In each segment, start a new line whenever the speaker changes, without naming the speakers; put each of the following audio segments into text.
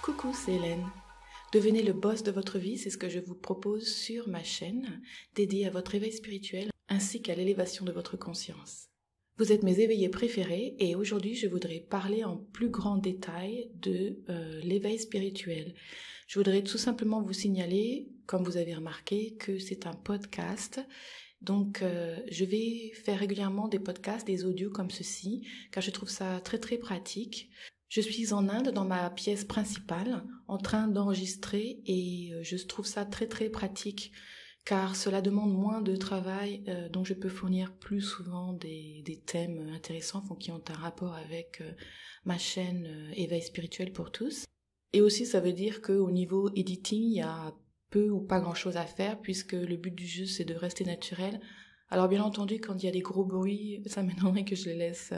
Coucou, c'est Hélène. Devenez le boss de votre vie, c'est ce que je vous propose sur ma chaîne, dédiée à votre éveil spirituel ainsi qu'à l'élévation de votre conscience. Vous êtes mes éveillés préférés et aujourd'hui je voudrais parler en plus grand détail de l'éveil spirituel. Je voudrais tout simplement vous signaler, comme vous avez remarqué, que c'est un podcast. Donc je vais faire régulièrement des podcasts, des audios comme ceci, car je trouve ça très très pratique. Je suis en Inde dans ma pièce principale en train d'enregistrer et je trouve ça très très pratique car cela demande moins de travail, donc je peux fournir plus souvent des thèmes intéressants qui ont un rapport avec ma chaîne Éveil spirituel pour tous. Et aussi ça veut dire qu'au niveau editing, il y a peu ou pas grand chose à faire puisque le but du jeu c'est de rester naturel. Alors bien entendu quand il y a des gros bruits, ça m'étonnerait que je les laisse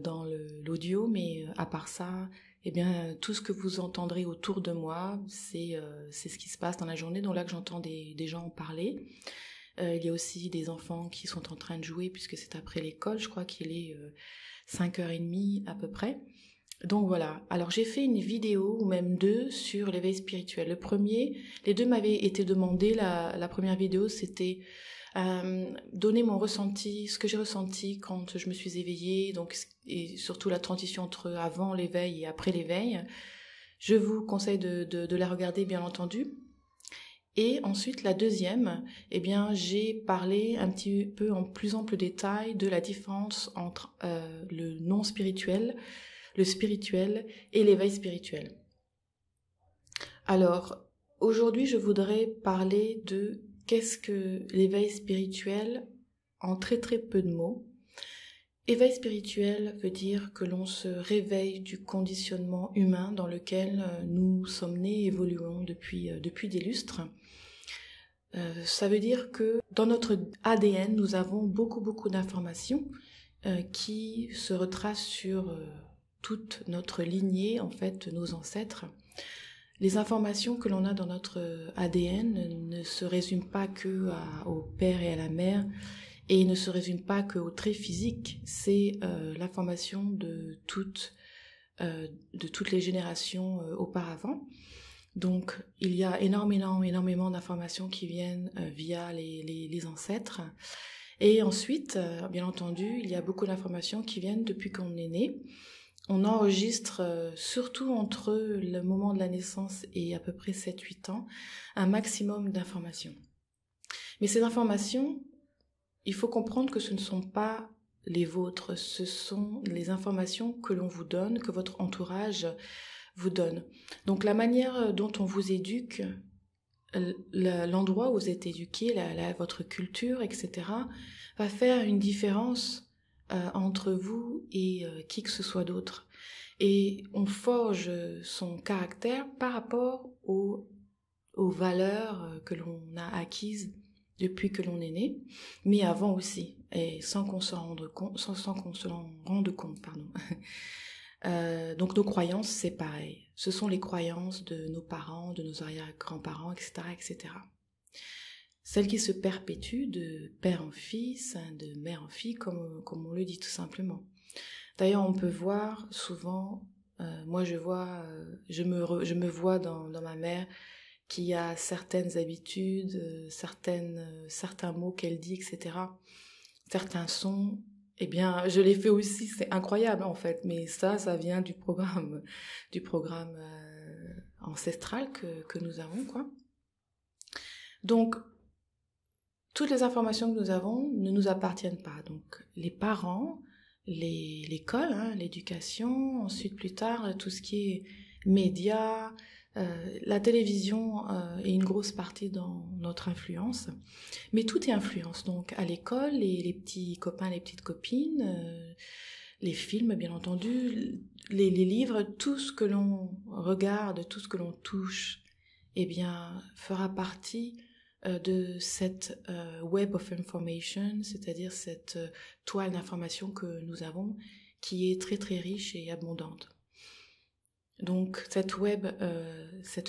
dans l'audio, mais à part ça, eh bien tout ce que vous entendrez autour de moi, c'est ce qui se passe dans la journée. Donc là que j'entends des gens en parler. Il y a aussi des enfants qui sont en train de jouer puisque c'est après l'école, je crois qu'il est 5h30 à peu près. Donc voilà, alors j'ai fait une vidéo ou même deux sur l'éveil spirituel. Les deux m'avaient été demandés. La première vidéo c'était donner mon ressenti, ce que j'ai ressenti quand je me suis éveillée, donc, et surtout la transition entre avant l'éveil et après l'éveil. Je vous conseille de la regarder bien entendu. Et ensuite la deuxième, eh bien j'ai parlé un petit peu en plus ample détail de la différence entre le non spirituel, le spirituel et l'éveil spirituel. Alors aujourd'hui je voudrais parler de qu'est-ce que l'éveil spirituel en très très peu de mots. Éveil spirituel veut dire que l'on se réveille du conditionnement humain dans lequel nous sommes nés et évoluons depuis des lustres. Ça veut dire que dans notre ADN, nous avons beaucoup d'informations qui se retracent sur toute notre lignée, en fait, nos ancêtres. Les informations que l'on a dans notre ADN ne se résument pas au père et à la mère et ne se résument pas qu'aux traits physiques. C'est l'information de toutes les générations auparavant. Donc il y a énormément d'informations qui viennent via les ancêtres. Et ensuite, bien entendu, il y a beaucoup d'informations qui viennent depuis qu'on est né. On enregistre, surtout entre le moment de la naissance et à peu près 7-8 ans, un maximum d'informations. Mais ces informations, il faut comprendre que ce ne sont pas les vôtres, ce sont les informations que l'on vous donne, que votre entourage vous donne. Donc la manière dont on vous éduque, l'endroit où vous êtes éduqué, votre culture, etc., va faire une différence entre vous et qui que ce soit d'autre. Et on forge son caractère par rapport aux valeurs que l'on a acquises depuis que l'on est né, mais avant aussi, et sans qu'on se rende compte, pardon. Donc nos croyances, c'est pareil. Ce sont les croyances de nos parents, de nos arrière-grands-parents, etc., etc. Celles qui se perpétuent de père en fils, de mère en fille, comme on le dit tout simplement. D'ailleurs, on peut voir souvent, moi je me vois dans ma mère qui a certaines habitudes, certains mots qu'elle dit, etc. Certains sons, eh bien, je l'ai fait aussi, c'est incroyable en fait, mais ça vient du programme ancestral que nous avons, quoi. Donc, toutes les informations que nous avons ne nous appartiennent pas. Donc, les parents, l'école, l'éducation, ensuite plus tard, tout ce qui est médias, la télévision est une grosse partie dans notre influence. Mais tout est influence. Donc, à l'école, les petits copains, les petites copines, les films, bien entendu, les livres, tout ce que l'on regarde, tout ce que l'on touche, eh bien, fera partie de cette web of information, c'est-à-dire cette toile d'information que nous avons, qui est très très riche et abondante. Donc cette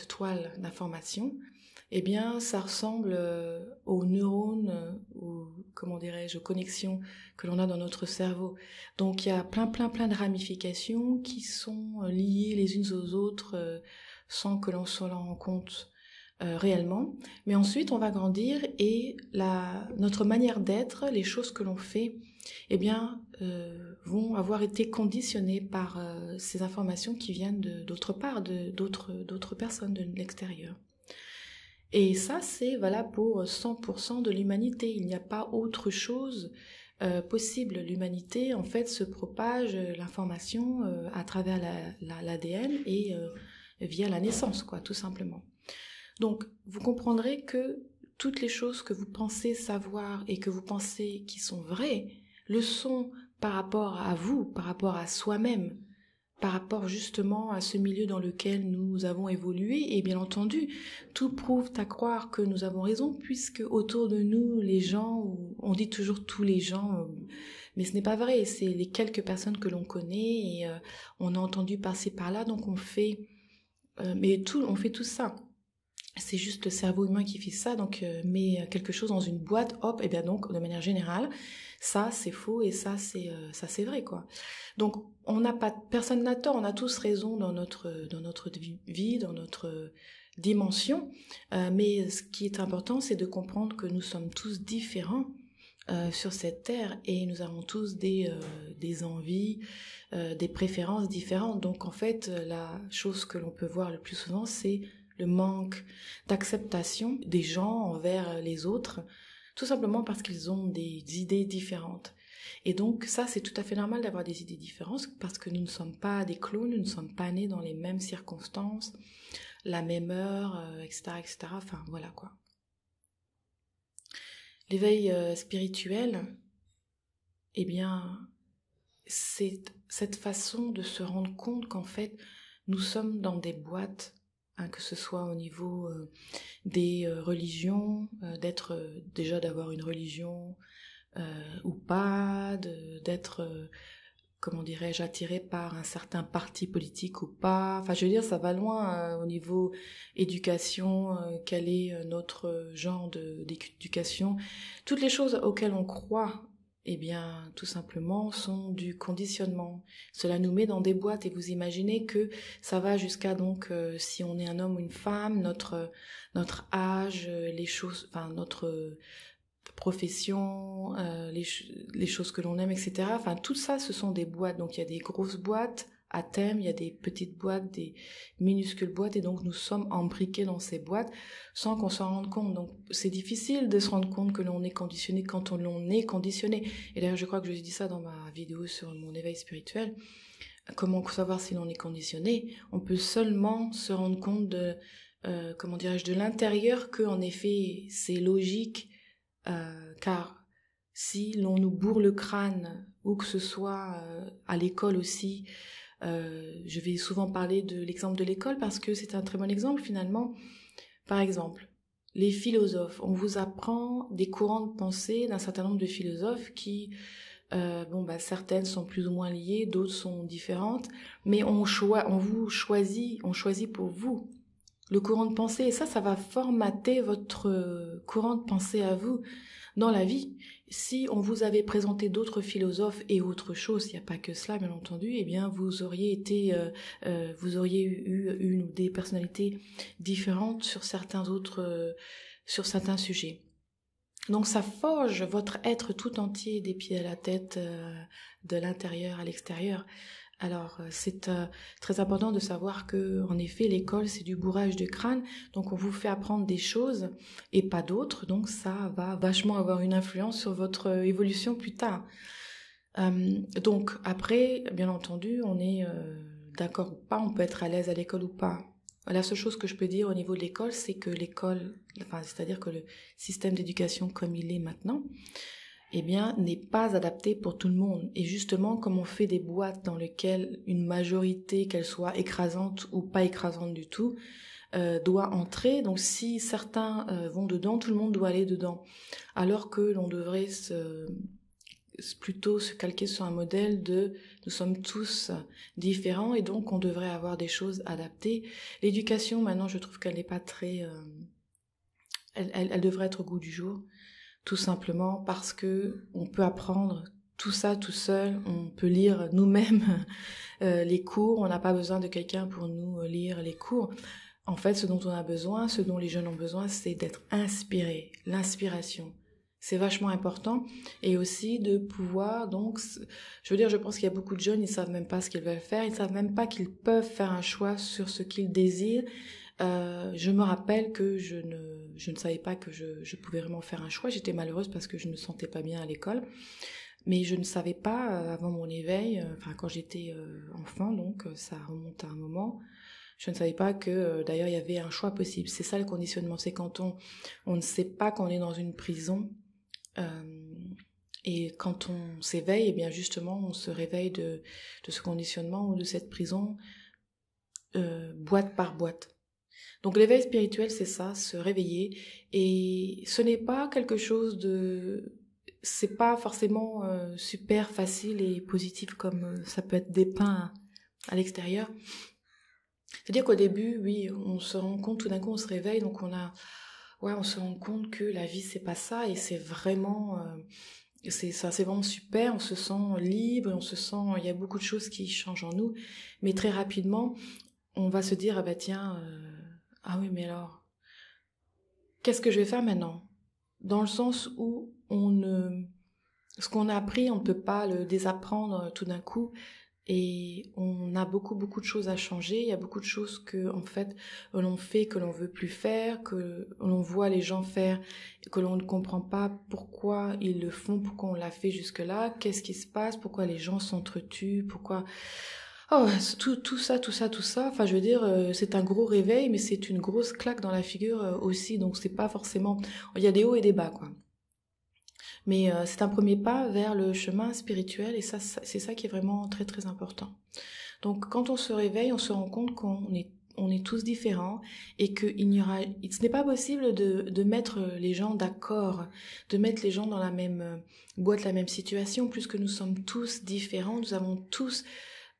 toile d'information eh bien, ça ressemble aux neurones, ou comment dirais-je, aux connexions que l'on a dans notre cerveau. Donc, il y a plein de ramifications qui sont liées les unes aux autres sans que l'on s'en rende compte réellement. Mais ensuite, on va grandir et notre manière d'être, les choses que l'on fait, eh bien, vont avoir été conditionnées par ces informations qui viennent d'autre part, d'autres personnes de l'extérieur. Et ça, c'est valable pour 100% de l'humanité. Il n'y a pas autre chose possible. L'humanité, en fait, se propage l'information à travers l'ADN et via la naissance, quoi, tout simplement. Donc, vous comprendrez que toutes les choses que vous pensez savoir et que vous pensez qui sont vraies, le sont par rapport à vous, par rapport à soi-même, par rapport justement à ce milieu dans lequel nous avons évolué. Et bien entendu, tout prouve à croire que nous avons raison, puisque autour de nous, les gens, on dit toujours tous les gens, mais ce n'est pas vrai, c'est les quelques personnes que l'on connaît et on a entendu passer par là, donc on fait tout ça. C'est juste le cerveau humain qui fait ça, donc met quelque chose dans une boîte, hop, et bien donc de manière générale, ça c'est faux et ça c'est vrai, quoi. Donc personne n'a tort, on a tous raison dans notre vie, dans notre dimension, mais ce qui est important, c'est de comprendre que nous sommes tous différents sur cette terre et nous avons tous des envies, des préférences différentes. Donc en fait, la chose que l'on peut voir le plus souvent, c'est le manque d'acceptation des gens envers les autres, tout simplement parce qu'ils ont des idées différentes. Et donc ça, c'est tout à fait normal d'avoir des idées différentes, parce que nous ne sommes pas des clones, nous ne sommes pas nés dans les mêmes circonstances, la même heure, etc., etc. Enfin, voilà, quoi. L'éveil spirituel, eh bien, c'est cette façon de se rendre compte qu'en fait, nous sommes dans des boîtes, que ce soit au niveau des religions, déjà d'avoir une religion ou pas, d'être, comment dirais-je, attiré par un certain parti politique ou pas. Enfin, je veux dire, ça va loin au niveau éducation, quel est notre genre d'éducation. Toutes les choses auxquelles on croit, eh bien, tout simplement, sont du conditionnement. Cela nous met dans des boîtes et vous imaginez que ça va jusqu'à donc, si on est un homme ou une femme, notre âge, les choses, enfin notre profession, les choses que l'on aime, etc. Enfin, tout ça, ce sont des boîtes. Donc, il y a des grosses boîtes à thème, il y a des petites boîtes, des minuscules boîtes, et donc nous sommes embriqués dans ces boîtes sans qu'on s'en rende compte. Donc c'est difficile de se rendre compte que l'on est conditionné quand on est conditionné. Et d'ailleurs, je crois que je dis ça dans ma vidéo sur mon éveil spirituel. Comment savoir si l'on est conditionné? On peut seulement se rendre compte de, comment dirais-je, de l'intérieur que, en effet, c'est logique, car si l'on nous bourre le crâne, ou que ce soit à l'école aussi, je vais souvent parler de l'exemple de l'école parce que c'est un très bon exemple finalement. Par exemple, les philosophes, on vous apprend des courants de pensée d'un certain nombre de philosophes qui, certaines sont plus ou moins liées, d'autres sont différentes, mais on choisit pour vous le courant de pensée, et ça va formater votre courant de pensée à vous dans la vie. Si on vous avait présenté d'autres philosophes et autre chose, il n'y a pas que cela bien entendu, eh bien vous auriez eu une ou des personnalités différentes sur certains sujets. Donc ça forge votre être tout entier, des pieds à la tête, de l'intérieur à l'extérieur. Alors c'est très important de savoir que, en effet, l'école c'est du bourrage de crâne, donc on vous fait apprendre des choses et pas d'autres, donc ça va vachement avoir une influence sur votre évolution plus tard. Donc après, bien entendu, on est d'accord ou pas, on peut être à l'aise à l'école ou pas. La seule chose que je peux dire au niveau de l'école, c'est que c'est-à-dire que le système d'éducation comme il est maintenant, eh bien, n'est pas adapté pour tout le monde. Et justement, comme on fait des boîtes dans lesquelles une majorité, qu'elle soit écrasante ou pas écrasante du tout, doit entrer, donc si certains vont dedans, tout le monde doit aller dedans. Alors que l'on devrait plutôt se calquer sur un modèle de nous sommes tous différents et donc on devrait avoir des choses adaptées. L'éducation, maintenant, je trouve qu'elle n'est pas très elle devrait être au goût du jour, tout simplement parce que on peut apprendre tout ça tout seul, on peut lire nous-mêmes les cours, on n'a pas besoin de quelqu'un pour nous lire les cours. En fait, ce dont on a besoin, ce dont les jeunes ont besoin, c'est d'être inspirés, l'inspiration. C'est vachement important. Et aussi de pouvoir, donc, je veux dire, je pense qu'il y a beaucoup de jeunes, ils savent même pas ce qu'ils veulent faire, ils savent même pas qu'ils peuvent faire un choix sur ce qu'ils désirent. Je me rappelle que je ne savais pas que je pouvais vraiment faire un choix. J'étais malheureuse parce que je ne me sentais pas bien à l'école. Mais je ne savais pas, avant mon éveil, quand j'étais enfant, donc ça remonte à un moment, je ne savais pas que d'ailleurs il y avait un choix possible. C'est ça le conditionnement, c'est quand on ne sait pas qu'on est dans une prison, et quand on s'éveille, eh bien justement on se réveille de ce conditionnement ou de cette prison, boîte par boîte. Donc l'éveil spirituel, c'est ça, se réveiller, et ce n'est pas quelque chose c'est pas forcément super facile et positif comme ça peut être dépeint à l'extérieur. C'est-à-dire qu'au début, oui, on se rend compte, tout d'un coup on se réveille, donc on se rend compte que la vie c'est pas ça, et c'est vraiment, c'est vraiment super, on se sent libre, il y a beaucoup de choses qui changent en nous, mais très rapidement, on va se dire, ah bah tiens, ah oui, mais alors, qu'est-ce que je vais faire maintenant? Dans le sens où ce qu'on a appris, on ne peut pas le désapprendre tout d'un coup, et on a beaucoup beaucoup de choses à changer. Il y a beaucoup de choses que en fait l'on fait que l'on veut plus faire, que l'on voit les gens faire, que l'on ne comprend pas pourquoi ils le font, pourquoi on l'a fait jusque-là, qu'est-ce qui se passe, pourquoi les gens s'entretuent, pourquoi tout ça. Enfin, je veux dire, c'est un gros réveil, mais c'est une grosse claque dans la figure aussi. Donc c'est pas forcément, il y a des hauts et des bas, quoi. Mais c'est un premier pas vers le chemin spirituel, et ça, c'est ça qui est vraiment très très important. Donc quand on se réveille, on se rend compte on est tous différents, et que ce n'est pas possible de mettre les gens d'accord, de mettre les gens dans la même boîte, la même situation, puisque nous sommes tous différents, nous avons tous,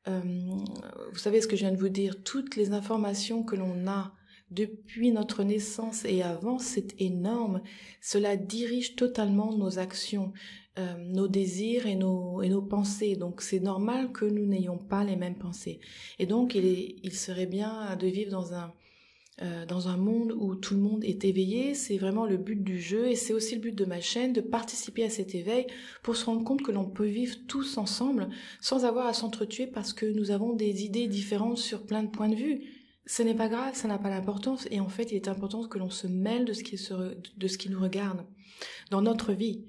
vous savez ce que je viens de vous dire, toutes les informations que l'on a depuis notre naissance et avant, c'est énorme. Cela dirige totalement nos actions, nos désirs et nos pensées. Donc c'est normal que nous n'ayons pas les mêmes pensées. Et donc il serait bien de vivre dans un monde où tout le monde est éveillé. C'est vraiment le but du jeu, et c'est aussi le but de ma chaîne, de participer à cet éveil pour se rendre compte que l'on peut vivre tous ensemble sans avoir à s'entretuer parce que nous avons des idées différentes sur plein de points de vue. Ce n'est pas grave, ça n'a pas d'importance, et en fait il est important que l'on se mêle de ce qui nous regarde dans notre vie.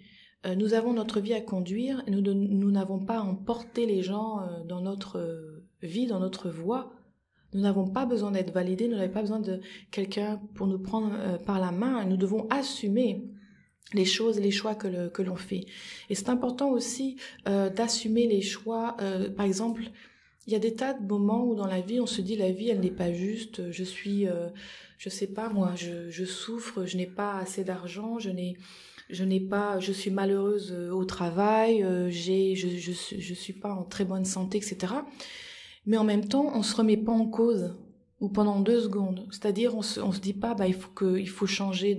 Nous avons notre vie à conduire, et nous n'avons pas à emporter les gens dans notre vie, dans notre voie. Nous n'avons pas besoin d'être validés, nous n'avons pas besoin de quelqu'un pour nous prendre par la main, et nous devons assumer les choses, les choix que l'on fait. Et c'est important aussi d'assumer les choix, par exemple, il y a des tas de moments où dans la vie, on se dit la vie, elle n'est pas juste, je sais pas moi, je souffre, je n'ai pas assez d'argent, je suis malheureuse au travail, je suis pas en très bonne santé, etc. Mais en même temps, on se remet pas en cause, ou pendant 2 secondes. C'est-à-dire, on se dit pas, il faut changer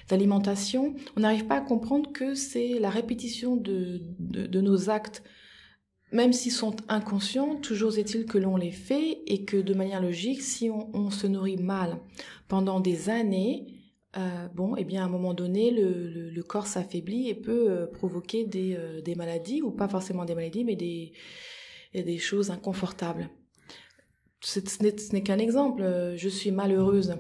d'alimentation. On n'arrive pas à comprendre que c'est la répétition de nos actes, même s'ils sont inconscients, toujours est-il que l'on les fait, et que de manière logique, si on se nourrit mal pendant des années, eh bien à un moment donné, le corps s'affaiblit et peut provoquer des maladies, ou pas forcément des maladies, mais des choses inconfortables. Ce n'est qu'un exemple. Je suis malheureuse,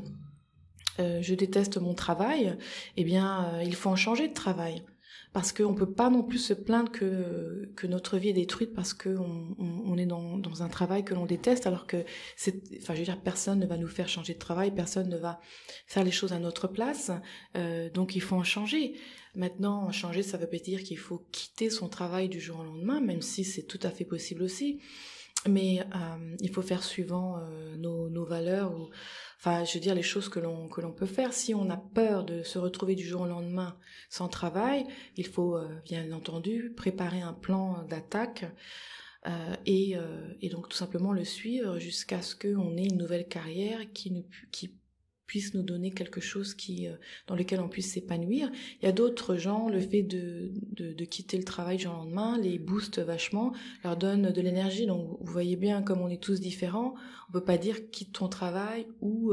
je déteste mon travail, eh bien il faut en changer de travail. Parce qu'on ne peut pas non plus se plaindre que notre vie est détruite parce qu'on est dans un travail que l'on déteste, alors que personne ne va nous faire changer de travail, personne ne va faire les choses à notre place, donc il faut en changer. Maintenant, changer, ça veut pas dire qu'il faut quitter son travail du jour au lendemain, même si c'est tout à fait possible aussi. Mais il faut faire suivant nos valeurs, les choses que l'on peut faire. Si on a peur de se retrouver du jour au lendemain sans travail, il faut bien entendu préparer un plan d'attaque, et donc tout simplement le suivre jusqu'à ce qu'on ait une nouvelle carrière qui puisse nous donner quelque chose dans lequel on puisse s'épanouir. Il y a d'autres gens, le fait de quitter le travail du jour au lendemain les booste vachement, leur donne de l'énergie. Donc vous voyez bien, comme on est tous différents, on peut pas dire quitte ton travail ou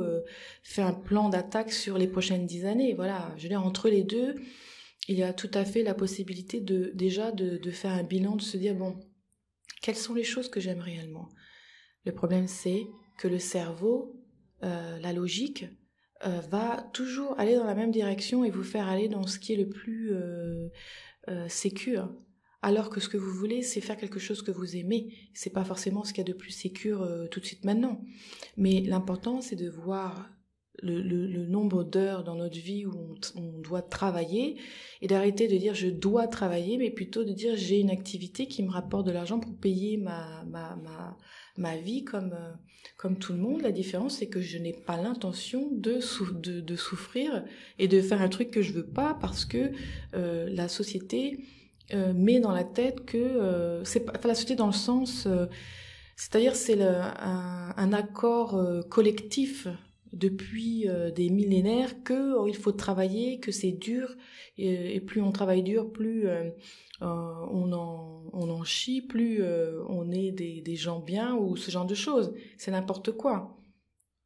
fais un plan d'attaque sur les prochaines 10 années. Voilà, je veux dire, entre les deux, il y a tout à fait la possibilité de faire un bilan, de se dire, bon, quelles sont les choses que j'aime réellement? Le problème, c'est que le cerveau, la logique, va toujours aller dans la même direction et vous faire aller dans ce qui est le plus sécure. Alors que ce que vous voulez, c'est faire quelque chose que vous aimez. C'est pas forcément ce qu'il y a de plus sécure tout de suite maintenant. Mais l'important, c'est de voir le nombre d'heures dans notre vie où on doit travailler et d'arrêter de dire je dois travailler, mais plutôt de dire j'ai une activité qui me rapporte de l'argent pour payer ma vie comme tout le monde. La différence, c'est que je n'ai pas l'intention de souffrir et de faire un truc que je veux pas parce que la société met dans la tête que c'est pas, enfin, la société dans le sens c'est-à-dire c'est un accord collectif depuis des millénaires que il faut travailler, que c'est dur et plus on travaille dur, plus on en chie, plus on est des gens bien ou ce genre de choses. C'est n'importe quoi.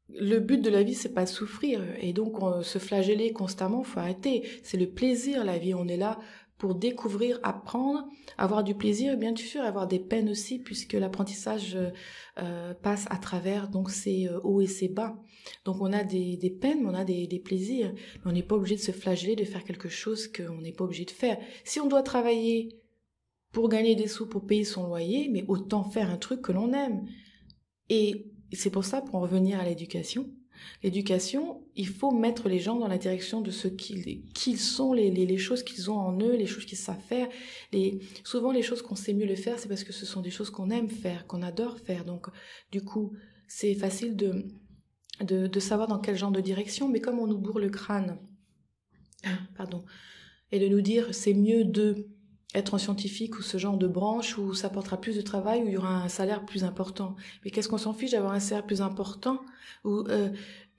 Le but de la vie, c'est pas souffrir et donc se flageller constamment, faut arrêter. C'est le plaisir, la vie. On est là pour découvrir, apprendre, avoir du plaisir et bien sûr avoir des peines aussi puisque l'apprentissage passe à travers donc ses hauts et ses bas. Donc on a des peines, mais on a des plaisirs. Mais on n'est pas obligé de se flageller, de faire quelque chose qu'on n'est pas obligé de faire. Si on doit travailler pour gagner des sous, pour payer son loyer, mais autant faire un truc que l'on aime. Et c'est pour ça, pour en revenir à l'éducation, il faut mettre les gens dans la direction de ce qu'ils sont, les choses qu'ils ont en eux, les choses qu'ils savent faire. Souvent, les choses qu'on sait mieux le faire, c'est parce que ce sont des choses qu'on aime faire, qu'on adore faire. Donc, du coup, c'est facile de savoir dans quel genre de direction, mais comme on nous bourre le crâne, et de nous dire c'est mieux de être en scientifique ou ce genre de branche où ça portera plus de travail, où il y aura un salaire plus important. Mais qu'est-ce qu'on s'en fiche d'avoir un salaire plus important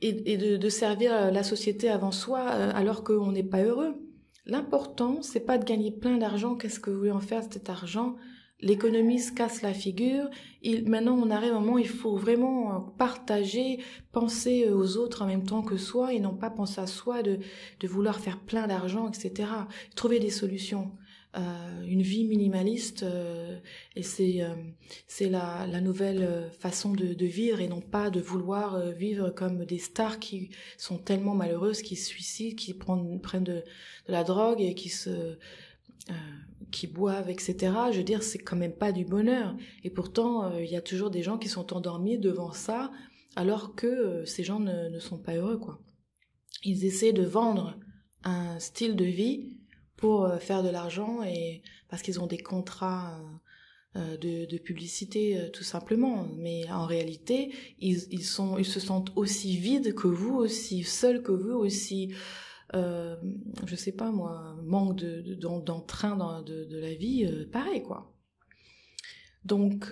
et de servir la société avant soi alors qu'on n'est pas heureux. L'important, c'est pas de gagner plein d'argent. Qu'est-ce que vous voulez en faire de cet argent? L'économie se casse la figure. Maintenant, on arrive à un moment où il faut vraiment partager, penser aux autres en même temps que soi et non pas penser à soi de vouloir faire plein d'argent, etc. Trouver des solutions. Une vie minimaliste et c'est la nouvelle façon de vivre et non pas de vouloir vivre comme des stars qui sont tellement malheureuses, qui se suicident, qui prennent de la drogue et qui boivent, etc. Je veux dire, c'est quand même pas du bonheur. Et pourtant, il y a toujours des gens qui sont endormis devant ça, alors que ces gens ne sont pas heureux, quoi. Ils essaient de vendre un style de vie pour faire de l'argent et parce qu'ils ont des contrats de publicité tout simplement. Mais en réalité, ils se sentent aussi vides que vous, aussi seuls que vous, aussi je sais pas moi, manque d'entrain de la vie, pareil quoi. Donc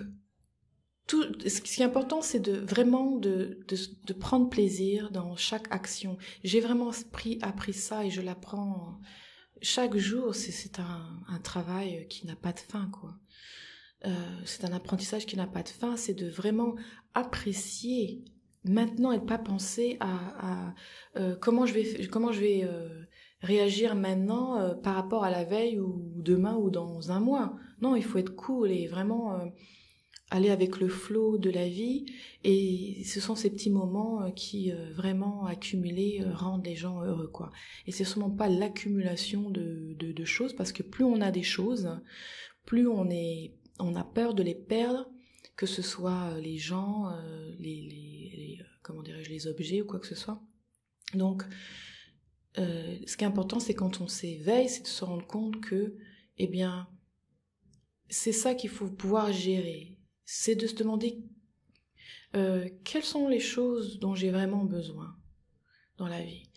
ce qui est important, c'est vraiment de prendre plaisir dans chaque action. J'ai vraiment appris ça et je l'apprends chaque jour. C'est un travail qui n'a pas de fin, quoi. C'est un apprentissage qui n'a pas de fin. C'est de vraiment apprécier maintenant et de pas penser à comment je vais réagir maintenant par rapport à la veille ou demain ou dans un mois. Non, il faut être cool et vraiment aller avec le flot de la vie, et ce sont ces petits moments qui vraiment accumulés rendent les gens heureux, quoi. Et c'est sûrement pas l'accumulation de choses, parce que plus on a des choses, plus on a peur de les perdre, que ce soit les gens, comment dirais-je, les objets ou quoi que ce soit. Donc ce qui est important, c'est quand on s'éveille, c'est de se rendre compte que, eh bien, c'est ça qu'il faut pouvoir gérer. C'est de se demander quelles sont les choses dont j'ai vraiment besoin dans la vie.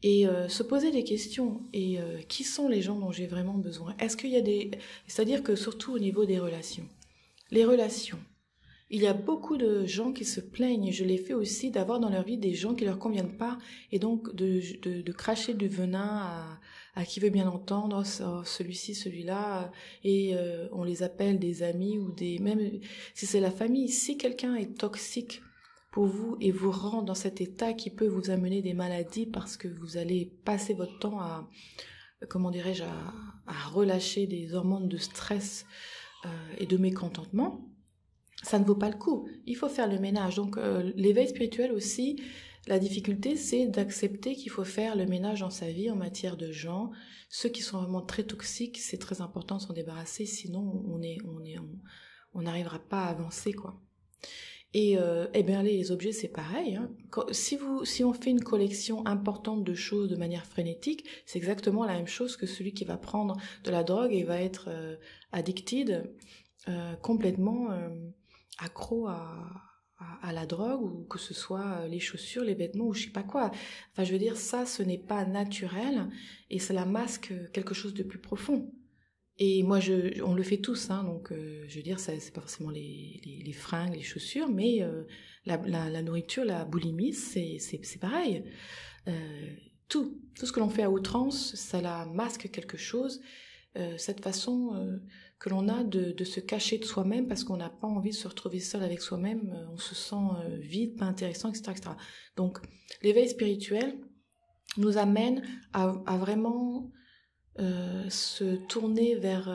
Et se poser des questions. Et qui sont les gens dont j'ai vraiment besoin? Est-ce qu'il y a c'est-à-dire que surtout au niveau des relations. Les relations. Il y a beaucoup de gens qui se plaignent, je l'ai fait aussi, d'avoir dans leur vie des gens qui leur conviennent pas, et donc de cracher du venin à qui veut bien entendre, celui-ci, celui-là, et on les appelle des amis ou même si c'est la famille. Si quelqu'un est toxique pour vous et vous rend dans cet état qui peut vous amener des maladies parce que vous allez passer votre temps à, comment dirais-je, à relâcher des hormones de stress et de mécontentement, ça ne vaut pas le coup. Il faut faire le ménage. Donc l'éveil spirituel aussi, la difficulté, c'est d'accepter qu'il faut faire le ménage dans sa vie en matière de gens. Ceux qui sont vraiment très toxiques, c'est très important de s'en débarrasser, sinon on n'arrivera pas à avancer, quoi. Et eh bien les objets, c'est pareil, hein. Si on fait une collection importante de choses de manière frénétique, c'est exactement la même chose que celui qui va prendre de la drogue et va être addicted, complètement accro à la drogue, ou que ce soit les chaussures, les vêtements ou je sais pas quoi. Enfin, je veux dire, ça, ce n'est pas naturel et cela masque quelque chose de plus profond. Et moi, on le fait tous, hein, donc je veux dire, ça, c'est pas forcément les fringues, les chaussures, mais la nourriture, la boulimie, c'est pareil. Tout ce que l'on fait à outrance, ça la masque quelque chose. Cette façon que l'on a de se cacher de soi-même parce qu'on n'a pas envie de se retrouver seul avec soi-même, on se sent vide, pas intéressant, etc., etc. Donc, l'éveil spirituel nous amène à vraiment se tourner vers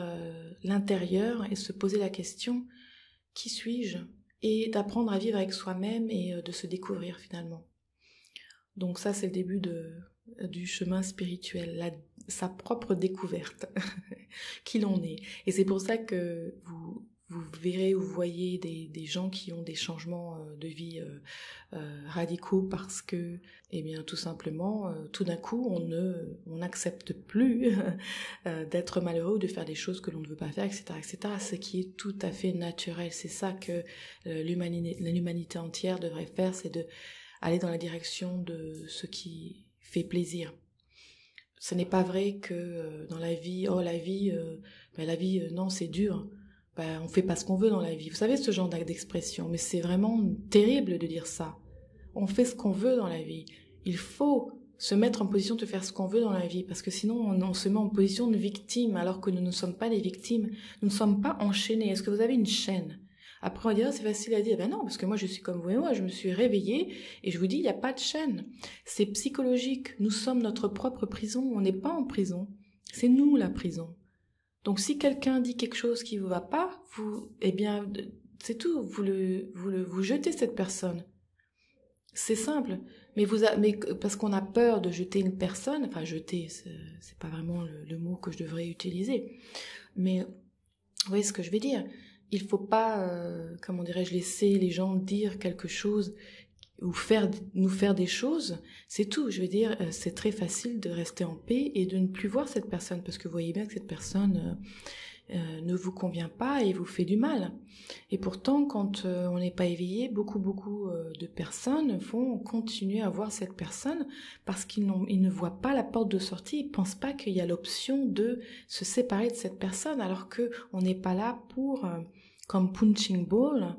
l'intérieur et se poser la question « Qui suis-je ?» et d'apprendre à vivre avec soi-même et de se découvrir finalement. Donc ça, c'est le début du chemin spirituel, sa propre découverte, qui l'on est. Et c'est pour ça que vous verrez ou vous voyez des gens qui ont des changements de vie radicaux parce que, eh bien, tout simplement, tout d'un coup, on n'accepte plus d'être malheureux ou de faire des choses que l'on ne veut pas faire, etc., etc., ce qui est tout à fait naturel. C'est ça que l'humanité entière devrait faire, c'est de aller dans la direction de ce qui fait plaisir. Ce n'est pas vrai que dans la vie, non, c'est dur. On fait pas ce qu'on veut dans la vie. Vous savez, ce genre d'expression, mais c'est vraiment terrible de dire ça. On fait ce qu'on veut dans la vie. Il faut se mettre en position de faire ce qu'on veut dans la vie, parce que sinon on se met en position de victime, alors que nous ne sommes pas des victimes. Nous ne sommes pas enchaînés. Est-ce que vous avez une chaîne ? Après, on va dire, c'est facile à dire. Ben non, parce que moi, je suis comme vous et moi, je me suis réveillée et je vous dis, il n'y a pas de chaîne. C'est psychologique. Nous sommes notre propre prison. On n'est pas en prison. C'est nous, la prison. Donc, si quelqu'un dit quelque chose qui ne vous va pas, eh bien, c'est tout. Vous jetez cette personne. C'est simple. Mais parce qu'on a peur de jeter une personne, enfin, jeter, c'est pas vraiment le mot que je devrais utiliser. Mais, vous voyez ce que je vais dire? Il faut pas, laisser les gens dire quelque chose ou nous faire des choses. C'est tout. Je veux dire, c'est très facile de rester en paix et de ne plus voir cette personne parce que vous voyez bien que cette personne ne vous convient pas et vous fait du mal. Et pourtant, quand on n'est pas éveillé, beaucoup de personnes vont continuer à voir cette personne parce qu'ils ne voient pas la porte de sortie. Ils pensent pas qu'il y a l'option de se séparer de cette personne alors que on n'est pas là pour comme punching ball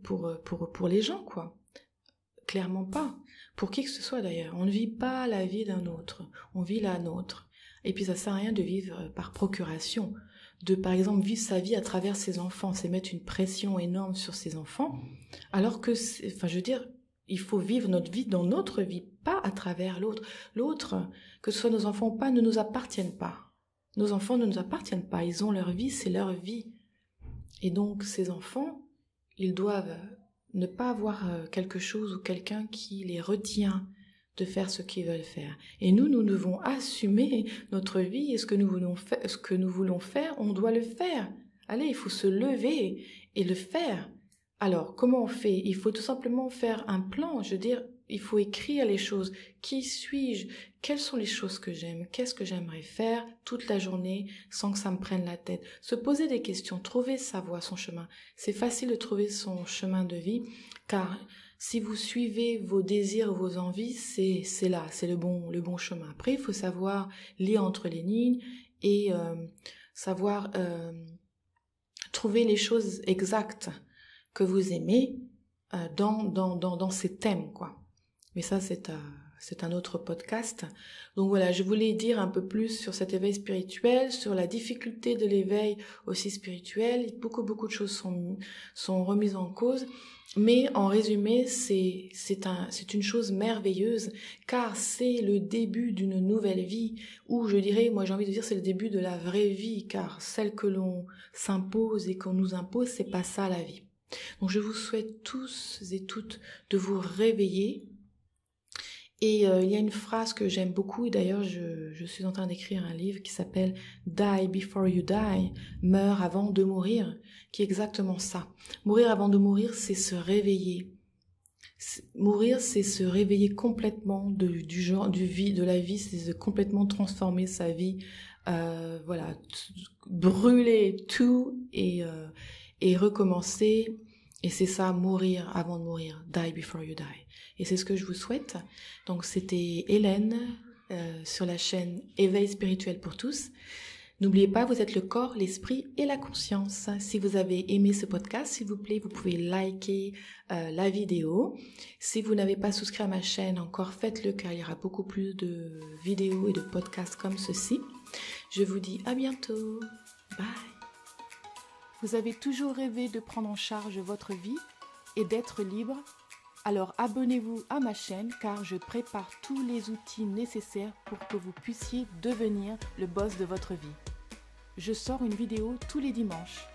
pour les gens, quoi. Clairement pas. Pour qui que ce soit d'ailleurs. On ne vit pas la vie d'un autre. On vit la nôtre. Et puis ça sert à rien de vivre par procuration. De, par exemple, vivre sa vie à travers ses enfants. C'est mettre une pression énorme sur ses enfants. Alors que, il faut vivre notre vie dans notre vie, pas à travers l'autre. L'autre, que ce soit nos enfants ou pas, ne nous appartiennent pas. Nos enfants ne nous appartiennent pas. Ils ont leur vie, c'est leur vie. Et donc, ces enfants, ils doivent ne pas avoir quelque chose ou quelqu'un qui les retient de faire ce qu'ils veulent faire. Et nous devons assumer notre vie et ce que nous voulons faire, on doit le faire. Allez, il faut se lever et le faire. Alors, comment on fait? Il faut tout simplement faire un plan. Je veux dire, il faut écrire les choses. Qui suis-je? Quelles sont les choses que j'aime? Qu'est-ce que j'aimerais faire toute la journée sans que ça me prenne la tête? Se poser des questions, trouver sa voie, son chemin. C'est facile de trouver son chemin de vie, car si vous suivez vos désirs, vos envies, c'est là, c'est le bon chemin. Après, il faut savoir lire entre les lignes et savoir trouver les choses exactes que vous aimez dans ces thèmes, quoi. Mais ça, c'est un autre podcast. Donc voilà, je voulais dire un peu plus sur cet éveil spirituel, sur la difficulté de l'éveil aussi spirituel. Beaucoup de choses sont remises en cause. Mais en résumé, c'est une chose merveilleuse, car c'est le début d'une nouvelle vie, ou je dirais, moi j'ai envie de dire, c'est le début de la vraie vie, car celle que l'on s'impose et qu'on nous impose, c'est pas ça la vie. Donc je vous souhaite tous et toutes de vous réveiller. Et il y a une phrase que j'aime beaucoup, et d'ailleurs je suis en train d'écrire un livre qui s'appelle « Die before you die », « Meurs avant de mourir », qui est exactement ça. Mourir avant de mourir, c'est se réveiller. Mourir, c'est se réveiller complètement de la vie, c'est complètement transformer sa vie, voilà, brûler tout et recommencer. Et c'est ça, mourir avant de mourir, die before you die. Et c'est ce que je vous souhaite. Donc c'était Hélène sur la chaîne Éveil spirituel pour tous. N'oubliez pas, vous êtes le corps, l'esprit et la conscience. Si vous avez aimé ce podcast, s'il vous plaît, vous pouvez liker la vidéo. Si vous n'avez pas souscrit à ma chaîne encore, faites-le car il y aura beaucoup plus de vidéos et de podcasts comme ceci. Je vous dis à bientôt. Bye. Vous avez toujours rêvé de prendre en charge votre vie et d'être libre? Alors abonnez-vous à ma chaîne car je prépare tous les outils nécessaires pour que vous puissiez devenir le boss de votre vie. Je sors une vidéo tous les dimanches.